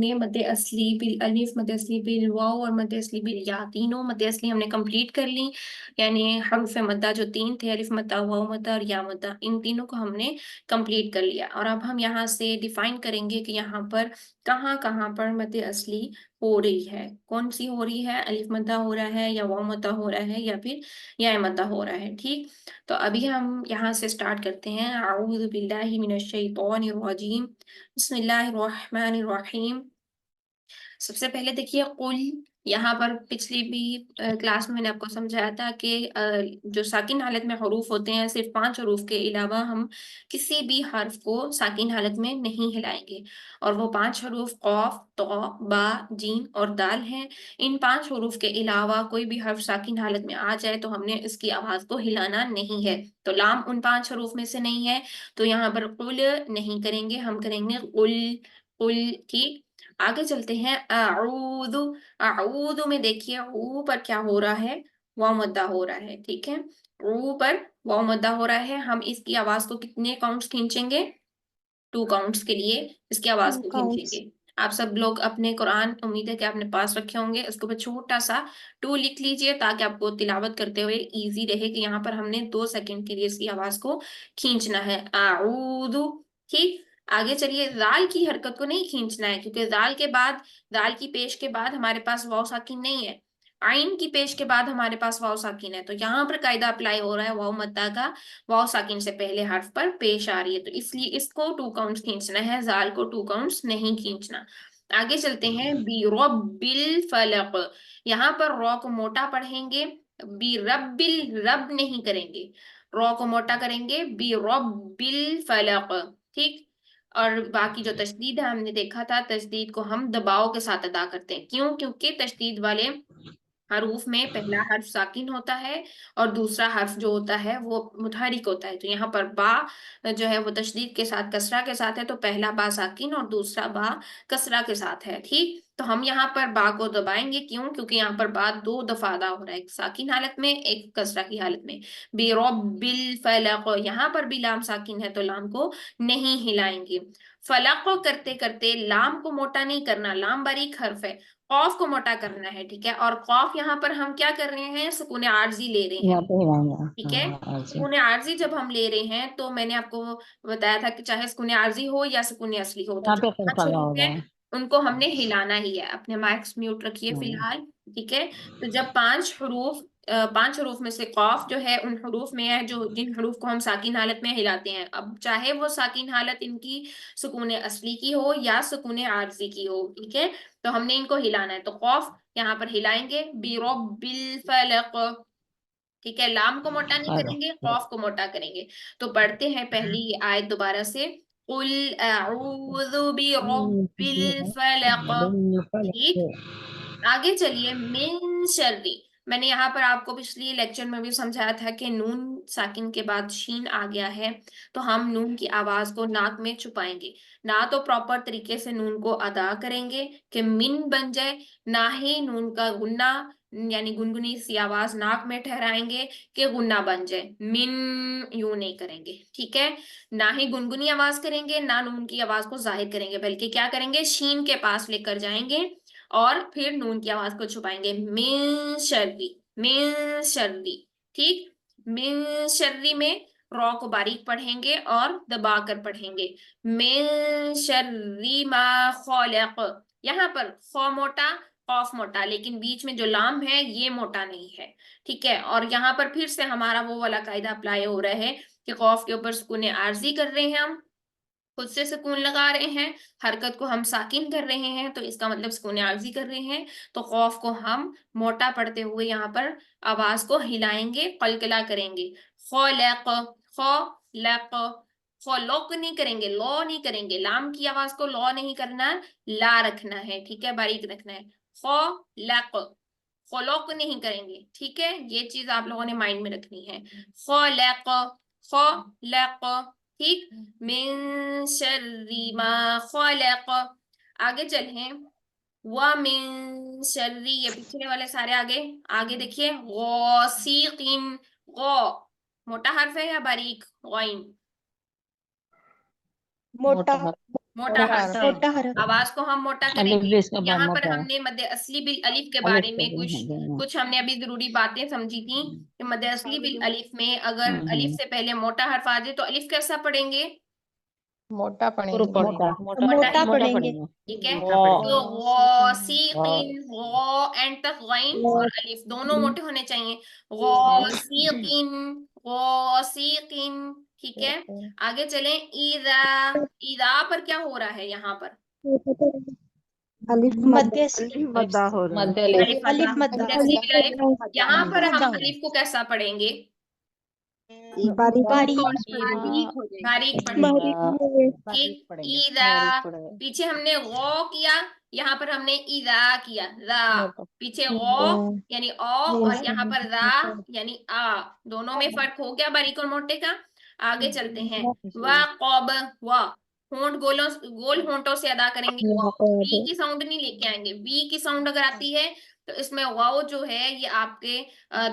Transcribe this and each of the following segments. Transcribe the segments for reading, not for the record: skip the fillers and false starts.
हमने मद्दे असली बिल अलिफ, मद्दे असली बिल वाव और मद्दे असली बिल या, तीनों मद्दे असली हमने कंप्लीट कर ली। यानी हरूफ मद्दा जो तीन थे, अलिफ मद्दा, वाव मद्दा और या मद्दा, इन तीनों को हमने कंप्लीट कर लिया। और अब हम यहाँ से डिफाइन करेंगे कि यहाँ पर कहाँ कहाँ पर मद्दे असली हो रही है, कौन सी हो रही है, अलिफ मद्दा हो रहा है या वाव मद्दा हो रहा है या फिर या मद्दा हो रहा है। ठीक, तो अभी हम यहाँ से स्टार्ट करते हैं। अऊज़ु बिल्लाहि मिनश शैतानिर रजीम, बिस्मिल्लाहिर रहमानिर रहीम। सबसे पहले देखिए कुल, यहाँ पर पिछली भी क्लास में मैंने आपको समझाया था कि जो साकिन हालत में हरूफ होते हैं, सिर्फ 5 हरूफ के अलावा हम किसी भी हर्फ को साकिन हालत में नहीं हिलाएंगे। और वो 5 हरूफ कौफ, तो, बा, जीम और दाल हैं। इन 5 हरूफ के अलावा कोई भी हर्फ साकिन हालत में आ जाए तो हमने इसकी आवाज को हिलाना नहीं है। तो लाम उन 5 हरूफ में से नहीं है, तो यहाँ पर कुल नहीं करेंगे, हम करेंगे कुल कुल। ठीक, आगे चलते हैं। अऊदु, अऊदु में देखिए ऊ पर क्या हो रहा है, वाव मद्दा हो रहा है। ठीक है, ऊ पर वाव मद्दा हो रहा है। हम इसकी आवाज को कितने काउंट्स खींचेंगे, 2 काउंट्स के लिए इसकी आवाज को काउंट्स। खींचेंगे। आप सब लोग अपने कुरान उम्मीद है कि आपने पास रखे होंगे, उसके ऊपर छोटा सा 2 लिख लीजिए ताकि आपको तिलावत करते हुए इजी रहे कि यहाँ पर हमने 2 सेकंड के लिए इसकी आवाज को खींचना है। आऊदु। ठीक, आगे चलिए। दाल की हरकत को नहीं खींचना है, क्योंकि दाल के बाद, दाल की पेश के बाद हमारे पास वाव साकिन नहीं है। आइन की पेश के बाद हमारे पास वाव साकिन है, तो यहाँ पर कायदा अप्लाई हो रहा है वाव मद्दा का। वाव साकिन से पहले हर्फ पर पेश आ रही है, तो इसलिए इसको 2 काउंट्स खींचना है, जाल को 2 काउंट्स नहीं खींचना। आगे चलते हैं। बी रब्बिल फलक, यहाँ पर रॉ को मोटा पढ़ेंगे, बी रब्बिल, रब नहीं करेंगे, रॉ को मोटा करेंगे, बी रब्बिल फलक। ठीक, और बाकी जो तशदीद है हमने देखा था, तशदीद को हम दबाव के साथ अदा करते हैं। क्यों? क्योंकि तशदीद वाले हरूफ में पहला हर्फ साकिन होता है और दूसरा हर्फ जो होता है वो मुतहरिक होता है। तो यहाँ पर बा जो है वो तशदीद के साथ कसरा के साथ है, तो पहला बा साकिन और दूसरा बा कसरा के साथ है। ठीक, तो हम यहाँ पर बा को दबाएंगे। क्यों? क्योंकि यहाँ पर बा 2 दफा अदा हो रहा है, एक साकिन हालत में, एक कसरा की हालत में। बिल फलक, यहाँ पर भी लाम साकिन है तो लाम को नहीं हिलाएंगे। फलक को करते करते लाम को मोटा नहीं करना, लाम बारीक हर्फ है, कॉफ को मोटा करना है। ठीक है, और कॉफ यहाँ पर हम क्या कर रहे हैं, सुकून आर्जी ले रहे हैं। यहाँ पे हिलाएंगे। ठीक है, हाँ जी। सुकून आर्जी जब हम ले रहे हैं तो मैंने आपको बताया था कि चाहे सुकून आर्जी हो या सुकून असली हो, तो यहाँ जो पे 5 फलफला हरूफ होगा। हैं उनको हमने हिलाना ही है। अपने माइक्स म्यूट रखिए हम्म, फिलहाल। ठीक है, तो जब 5 हरूफ में से कॉफ जो है उन हरूफ में है जो, जिन हरूफ को हम साकिन हालत में हिलाते हैं, अब चाहे वो साकिन हालत इनकी सुकून असली की हो या सुकून आर्जी की हो। ठीक है, तो हमने इनको हिलाना है, तो कॉफ यहाँ पर हिलाएंगे, बिल फलक। ठीक है, लाम को मोटा नहीं और करेंगे, खौफ को मोटा करेंगे। तो पढ़ते हैं पहली ये आयत दोबारा से। कुल अऊज़ु बिरब्बिल फलक। ठीक, आगे चलिए। मिन शर्री, मैंने यहाँ पर आपको पिछली लेक्चर में भी समझाया था कि नून साकिन के बाद शीन आ गया है, तो हम नून की आवाज को नाक में छुपाएंगे। ना तो प्रॉपर तरीके से नून को अदा करेंगे कि मिन बन जाए, ना ही नून का गुन्ना यानी गुनगुनी सी आवाज नाक में ठहराएंगे कि गुन्ना बन जाए। मिन यूं नहीं करेंगे। ठीक है, ना ही गुनगुनी आवाज करेंगे, ना नून की आवाज को जाहिर करेंगे, बल्कि क्या करेंगे, शीन के पास लेकर जाएंगे और फिर नून की आवाज को छुपाएंगे। मिन शर्री, मिन शर्री। ठीक, मिन शर्री में रॉ को बारीक पढ़ेंगे और दबा कर पढ़ेंगे। मिन शर्री मा खलक, यहाँ पर खौ मोटा, कॉफ मोटा, लेकिन बीच में जो लाम है ये मोटा नहीं है। ठीक है, और यहाँ पर फिर से हमारा वो वाला कायदा अप्लाई हो रहा है कि कॉफ के ऊपर सुकून आर्जी कर रहे हैं, हम खुद से सुकून लगा रहे हैं, हरकत को हम साकिन कर रहे हैं, तो इसका मतलब सुकून आर्जी कर रहे हैं। तो खौफ को हम मोटा पढ़ते हुए यहाँ पर आवाज को हिलाएंगे, कलकला करेंगे। खौलक, खौलक, खौलोक नहीं करेंगे, लॉ नहीं करेंगे, लाम की आवाज को लॉ नहीं करना, ला रखना है। ठीक है, बारीक रखना है। खौलक, खौलोक नहीं करेंगे। ठीक है, ये चीज आप लोगों ने माइंड में रखनी है। खौलक, खौलक। ठीक, मिन शर्री मा खलक। आगे चलें। व मिन शर्री, ये पिछले वाले सारे आगे, आगे देखिए। गौसीकिन, गौ मोटा हर्फ है या बारीक, गौइन? मोटा। मोटा। मोटा हर्फ है। मोटा हरफ। आवाज को हम मोटा अलिफ करेंगे। भी इसका यहाँ पर मोटा है। हमने मध्य असली बिल अलिफ के अलिफ बारे को में भी कुछ है। कुछ हमने अभी जरूरी बातें समझी थी कि मध्य असली बिल अलिफ में अगर अलिफ हम्म। से पहले मोटा हर्फ आ जाए तो अलिफ कैसा पढ़ेंगे? मोटा मोटा पढ़ेंगे। मोटा मोटा ही मोटा पढ़ेंगे। पड़ेगा। ठीक है, वो तो और गौसीकिन, गौ एंड तक गैन और अलिफ दोनों मोटे होने चाहिए। गौसीकिन, गौसीकिन। ठीक है, आगे चलें। ईदा, ईदा पर क्या हो रहा है यहाँ पर? अलिफ मध्य मद्दा हो रहा है। मध्य अलिफ। अलिफ अलिफ मद्दा, मद्दा। मध्य असली बिल अलिफ। यहाँ पर मद्दा हम हो रहा अलिफ को कैसा पढ़ेंगे? बारीक बारीक। बारीक पढ़ेंगे। ईदा ठीक, बारीक पड़ेंगे। ईदा। बारीक पड़ेगा। पीछे हमने गौ किया, यहाँ पर हमने ईदा किया, रा। मोटा। पीछे गौ यानी ओ, और यहाँ पर रा यानी आ। दोनों में फर्क हो गया बारीक और मोटे का। आगे चलते हैं। वा कौब, वा होंठ गोलों गोल होंठों से अदा करेंगे। वाव, वी की साउंड नहीं लेके आएंगे। वी की साउंड अगर आती है तो इसमें वाव जो है ये आपके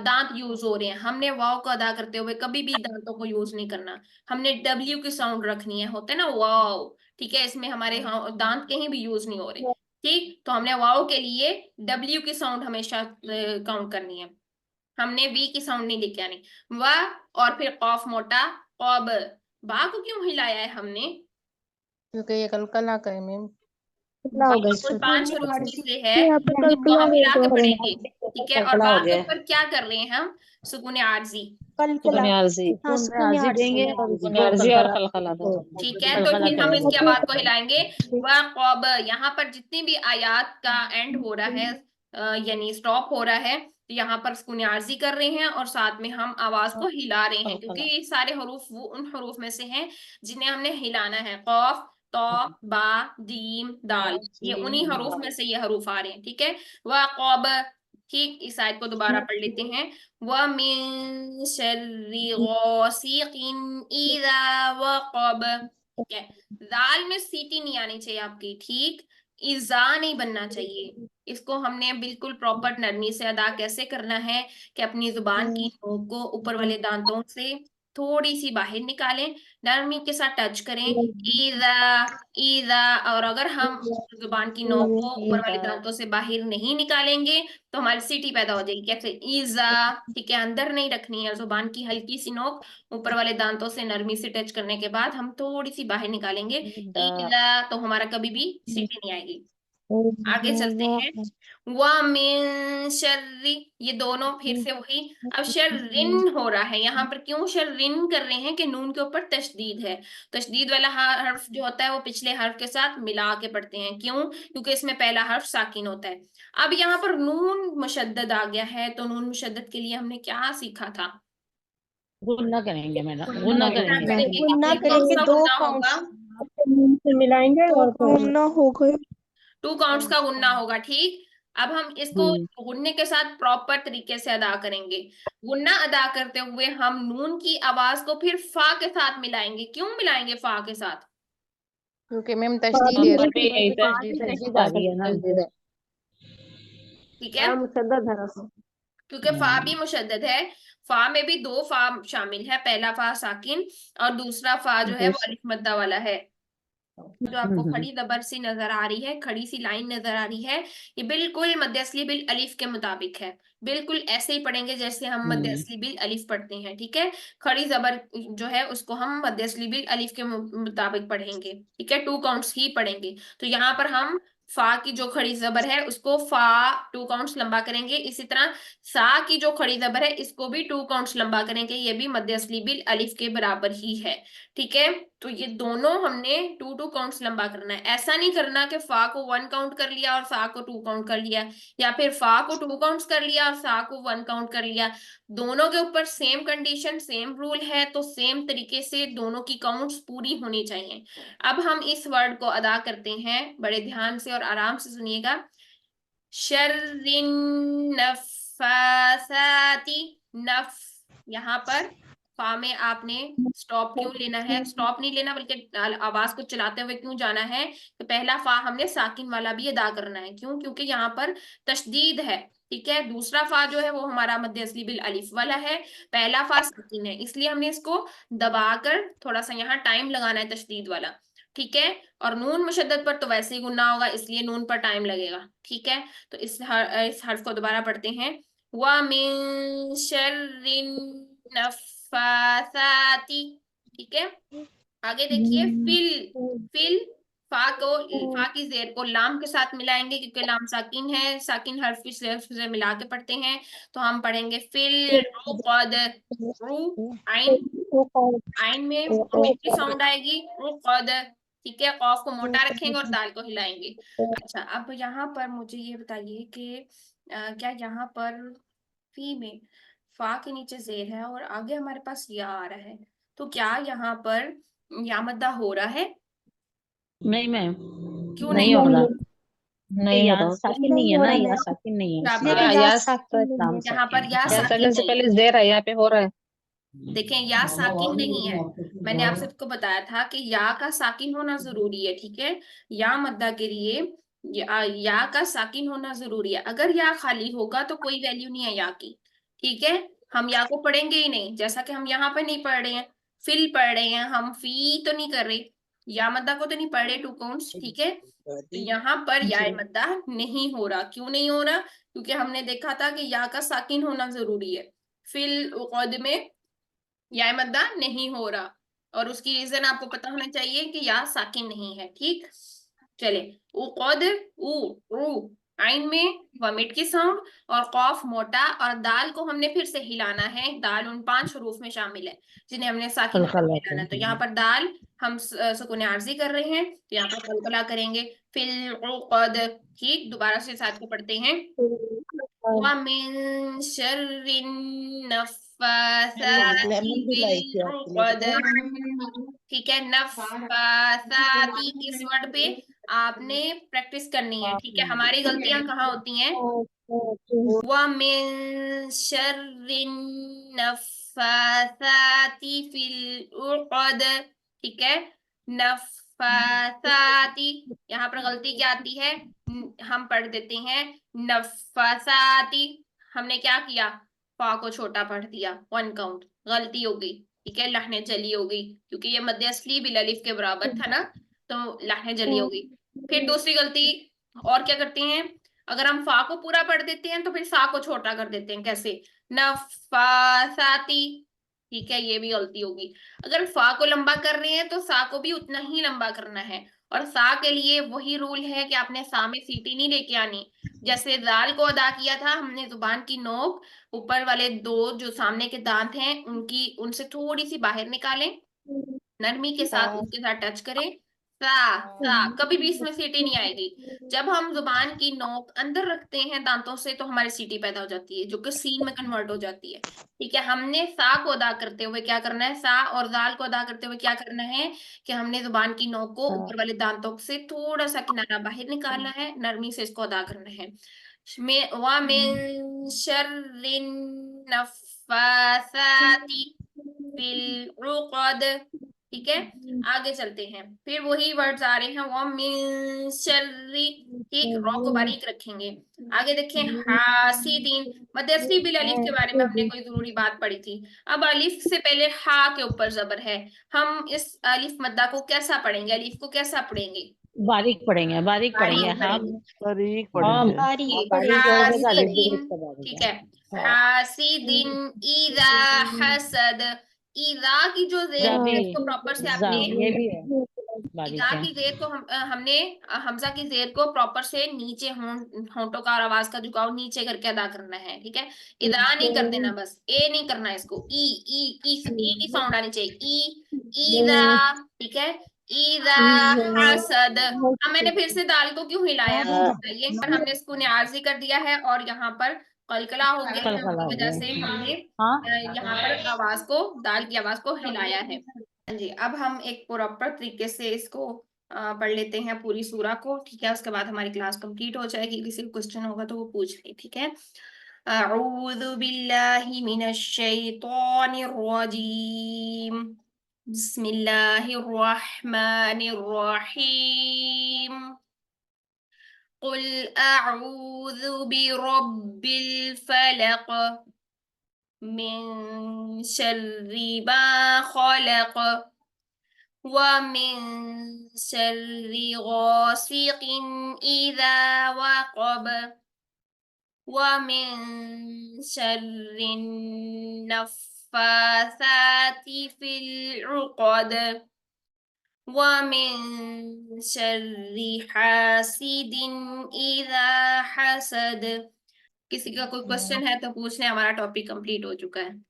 दांत यूज हो रहे हैं। हमने वाव को अदा करते हुए कभी भी दांतों को यूज नहीं करना। हमने डब्ल्यू की साउंड रखनी है, होते ना वाव। ठीक है, इसमें हमारे दांत कहीं भी यूज नहीं हो रहे। ठीक, तो हमने वाव के लिए डब्ल्यू की साउंड हमेशा काउंट करनी है। हमने वी की साउंड नहीं लेके आनी। वाह, और फिर कौफ मोटा, कौब। बा को क्यों हिलाया है हमने? क्योंकि ये कल ना करे मैम। कितना बा हो गया कुल इसका? 5 हरूफ में से है, यहाँ पे जिसको कल्पना हम है हिला तो के है। पढ़ेंगे। ठीक है, और कलकला बा हो के गया। ऊपर क्या कर रहे हैं हम? सुकून आरजी। कलकला। सुकून अर्जी। हाँ, सुकून अर्जी आर्जी। देंगे। सुकून अर्जी और खलखला दो। ठीक है, तो खलखला फिर हम इसकी करेंगे। आवाज को हिलाएंगे। वह कौब, यहाँ पर जितनी भी आयात का एंड हो रहा है यानी स्टॉप हो रहा है, तो यहाँ पर सुकून आरजी कर रहे हैं और साथ में हम आवाज को हिला रहे हैं, क्योंकि खलखला। ये सारे हरूफ वो उन हरूफ में से हैं जिन्हें हमने हिलाना है। कौफ, तो, बा, दीम, दाल, ये उन्हीं हरूफ में से ये हरूफ आ रहे हैं। ठीक है, वह कौब। ठीक, इस आयत को दोबारा पढ़ लेते हैं। वमिन शर्रि गासिकिन इज़ा वक़ब। ठीक है, दाल में सीटी नहीं आनी चाहिए आपकी। ठीक, इज़ा नहीं बनना चाहिए। इसको हमने बिल्कुल प्रॉपर नरमी से अदा कैसे करना है कि अपनी जुबान की नोक को ऊपर वाले दांतों से थोड़ी सी बाहर निकालें, नरमी के साथ टच करें। इज़ा, इज़ा। और अगर हम जुबान की नोक को ऊपर वाले दांतों से बाहर नहीं निकालेंगे तो हमारी सीटी पैदा हो जाएगी। कैसे? ईजा। ठीक है, अंदर नहीं रखनी है जुबान की, हल्की सी नोक ऊपर वाले दांतों से नरमी से टच करने के बाद हम थोड़ी सी बाहर निकालेंगे। ईजा, तो हमारा कभी भी सीटी नहीं आएगी। आगे चलते हैं। वमिन शर्री, ये दोनों फिर से वही। अब शर्रिन हो रहा है यहाँ पर। क्यों शर्रिन कर रहे हैं? कि नून के ऊपर तशदीद है। तशदीद वाला हर्फ जो होता है वो पिछले हर्फ के साथ मिला के पढ़ते हैं। क्यों? क्योंकि इसमें पहला हर्फ साकिन होता है। अब यहाँ पर नून मुशद्दद आ गया है, तो नून मुशद्दद के लिए हमने क्या सीखा था? गुन्ना करेंगे मैडम, गुन्ना गुन्ना करेंगे। करेंगे। गुन्ना कितने काउंट्स करेंगे, का 2 गुन्ना होगा? काउंट्स। से मिलाएंगे दो और गुना हो गए। 2 काउंट्स का गुन्ना होगा। ठीक, अब हम इसको गुन्ने के साथ प्रॉपर तरीके से अदा करेंगे। गुन्ना अदा करते हुए हम नून की आवाज को फिर फा के साथ मिलाएंगे। क्यों मिलाएंगे फा के साथ? क्योंकि मैम तशदीद है, पर भी यही तशदीद है। तशदीद आ रही है ना। ठीक है, मुशद्दद है ना। क्योंकि फा भी मुशद्दद है। फा में भी 2 फा शामिल है, पहला फा साकिन और दूसरा फा जो है वो अलिफ मद्दा वाला है। जो आपको खड़ी जबर सी नजर आ रही है, खड़ी सी लाइन नजर आ रही है, ये बिल्कुल मद्द असली बिल अलिफ के मुताबिक है। बिल्कुल ऐसे ही पढ़ेंगे जैसे हम मद्द असली बिल अलिफ पढ़ते हैं। ठीक है, खड़ी जबर जो है उसको हम मद्द असली बिल अलिफ के मुताबिक पढ़ेंगे। ठीक है, 2 काउंट्स ही पढ़ेंगे। तो यहाँ पर हम फा की जो खड़ी जबर है उसको फा 2 काउंट्स लंबा करेंगे। इसी तरह सा की जो खड़ी जबर है इसको भी 2 काउंट्स लंबा करेंगे। ये भी मद्द असली बिल अलिफ के बराबर ही है। ठीक है, तो ये दोनों हमने 2 काउंट्स लंबा करना है। ऐसा नहीं करना कि फा को 1 काउंट कर लिया और सा को 2 काउंट कर लिया, या फिर फा को 2 काउंट्स कर लिया और सा को 1 काउंट कर लिया। दोनों के ऊपर सेम कंडीशन, सेम रूल है, तो सेम तरीके से दोनों की काउंट्स पूरी होनी चाहिए। अब हम इस वर्ड को अदा करते हैं, बड़े ध्यान से और आराम से सुनिएगा। शर्रिन नफ़ासाती, नफ, यहाँ पर फा में आपने स्टॉप क्यों लेना है? स्टॉप नहीं लेना बल्कि आवाज को चलाते हुए क्यों जाना है? तो पहला फा हमने साकिन वाला भी अदा करना है। क्यों? क्योंकि यहाँ पर तशदीद है। ठीक है, दूसरा फा जो है वो हमारा मद्दे असली बिल अलिफ वाला है, पहला फा साकिन है, इसलिए हमने इसको दबाकर थोड़ा सा यहाँ टाइम लगाना है, तशदीद वाला। ठीक है। और नून मुशद्दद पर तो वैसे ही गुन्ना होगा, इसलिए नून पर टाइम लगेगा। ठीक है, तो इस हर्फ को दोबारा पढ़ते हैं। व मिन शर्रिन नफ्फासाती। ठीक है, आगे देखिए फिल। फिल, फा की जेर को लाम के साथ मिलाएंगे, क्योंकि लाम साकिन है, साकिन हर्फ की जेर से मिला के पढ़ते हैं। तो हम पढ़ेंगे फिल उक़द, रू, आइन, आइन में मीठी साउंड आएगी, उक़द। ठीक है, कॉफ को मोटा रखेंगे और दाल को हिलाएंगे। अच्छा, अब यहाँ पर मुझे ये बताइए कि क्या यहाँ पर फी में फा के नीचे जेर है और आगे हमारे पास या आ रहा है, तो क्या यहाँ पर या मद्दा हो रहा है? नहीं मैम, क्यों नहीं नहीं? हो रहा। नहीं या हो रहा। साकिन नहीं है ना, या साकिन नहीं है शाबाश। इसलिए। या नाम यहाँ पर साकिन या है। साकिन से नहीं है। पहले जेर है, यहाँ पे हो रहा है। देखें, या साकिन नहीं है। मैंने आप सबको बताया था कि या का साकिन होना जरूरी है। ठीक है, या मद्दा के लिए या का साकिन होना जरूरी है। अगर या खाली होगा तो कोई वैल्यू नहीं है या की। ठीक है, हम या को पढ़ेंगे ही नहीं, जैसा कि हम यहाँ पर नहीं पढ़ रहे हैं, फिल पढ़ रहे हैं, हम फी तो नहीं कर रहे, या मद्दा को तो नहीं पढ़ रहे, टू काउंट्स। ठीक है, तो यहाँ पर या मद्दा नहीं हो रहा। क्यों नहीं हो रहा? क्योंकि हमने देखा था कि या का साकिन होना जरूरी है। फिल उक़द में या मद्दा नहीं हो रहा, और उसकी रीजन आपको पता होना चाहिए कि या साकिन नहीं है। ठीक, चले। उक़द, ऊ आइन में वमिट की साउंड, और कॉफ मोटा, और दाल को हमने फिर से हिलाना है। दाल उन 5 हरूफ में शामिल है जिन्हें हमने साकिन हरफ में हिलाना है। तो यहाँ पर दाल हम सुकून आर्जी कर रहे हैं, तो यहाँ पर कलकला करेंगे, फिल उक़द। ठीक, दोबारा से साथ को पढ़ते हैं। वमिन शर्रिन नफ्फासाती फिल उक़द। ठीक है, नफ्फासाती इस वर्ड पे आपने प्रैक्टिस करनी है। ठीक है, हमारी गलतियां कहाँ होती हैं? वमिन शर्रिन नफ्फासाती फिल उक़द। ठीक है, नफ्फासाती, यहाँ पर गलती क्या आती है? हम पढ़ देते हैं नफ्फासाती। हमने क्या किया? फा को छोटा पढ़ दिया, 1 काउंट, गलती हो गई। ठीक है, लहने जली हो गई, क्योंकि ये मद्दे असली बिल अलिफ के बराबर था ना, तो लहने जली हो गई। फिर दूसरी गलती और क्या करते हैं? अगर हम फा को पूरा पढ़ देते हैं तो फिर सा को छोटा कर देते हैं। कैसे? नफासाती। ठीक है, ये भी गलती होगी। अगर फा को लंबा कर रहे हैं तो सा को भी उतना ही लंबा करना है, और सा के लिए वही रूल है कि आपने सा में सीटी नहीं लेके आनी। जैसे दाल को अदा किया था हमने, जुबान की नोक ऊपर वाले 2 जो सामने के दांत हैं उनकी, उनसे थोड़ी सी बाहर निकालें, नरमी के साथ उसके साथ टच करें। सा कभी भी इसमें सीटी नहीं आएगी। जब हम जुबान की नोक अंदर रखते हैं दांतों से तो हमारी सीटी पैदा हो जाती है, जो कि सीन में कन्वर्ट हो जाती है। ठीक है, हमने सा को अदा करते हुए क्या करना है? सा और दाल को अदा करते हुए क्या करना है कि हमने जुबान की नोक को ऊपर वाले दांतों से थोड़ा सा किनारा बाहर निकालना है, नरमी से इसको अदा करना है। वा मिन शर्रिन नफ्फासाती फिल उक़द। ठीक है, आगे चलते हैं, फिर वही वर्ड्स आ रहे हैं, वो मिन शर्री। ठीक, रॉ को बारीक रखेंगे। आगे देखें, हासिदीन, मदरसी बिल अलिफ के बारे में हमने कोई जरूरी बात पढ़ी थी। अब अलिफ से पहले हा के ऊपर जबर है, हम इस अलिफ मद्दा को कैसा पढ़ेंगे? अलिफ को कैसा पढ़ेंगे? बारीक पढ़ेंगे, बारीक पढ़ेंगे। बारीक हाँ, पढ़ेंगे। बारीक हाँ, पढ़ेंगे। बारीक पढ़ोगे तो अलिफ भी हासिदीन। दुरुस्त बारीक ठीक है। है, हासिदीन इज़ा हसद। इज़ा की जो जेर जा भी, है इसको प्रॉपर से जा, आपने, ये भी है, बारीक इज़ा है। की जेर को हमने हमजा की जेर को प्रॉपर से नीचे होंठों का और आवाज का झुकाव नीचे करके अदा करना है। ठीक है, इदा नहीं कर देना, बस ए नहीं करना, इसको ई की साउंड आनी चाहिए। इज़ा। ठीक है, इज़ा हसद। अब मैंने फिर से दाल को क्यों हिलाया बताइए? पर हमने इसको न्याजी कर दिया है और यहाँ पर कलकला हो गया है, कलकला उसकी हो वजह गया। से हमने हाँ, यहाँ पर आवाज को, दाल की आवाज को हिलाया है। हाँ जी, अब हम एक प्रॉपर तरीके से इसको पढ़ लेते हैं पूरी सूरा को। ठीक है, उसके बाद हमारी क्लास कंप्लीट हो जाएगी। किसी को क्वेश्चन होगा तो वो पूछ ले। ठीक है, अऊज़ु बिल्लाहि मिनश शैतानिर रजीम, बिस्मिल्लाहिर रहमानिर रहीम, कुल अऊज़ु बिरब्बिल फलक, मिन शर्रि मा खलक, वमिन शर्रि गासिकिन इज़ा वक़ब वमिन शर्रि नफ़्फ़ासाति फ़िल उक़द वमिन शर्रि हासिदिन इज़ा हसद। किसी का कोई क्वेश्चन है तो पूछ लें, हमारा टॉपिक कंप्लीट हो चुका है।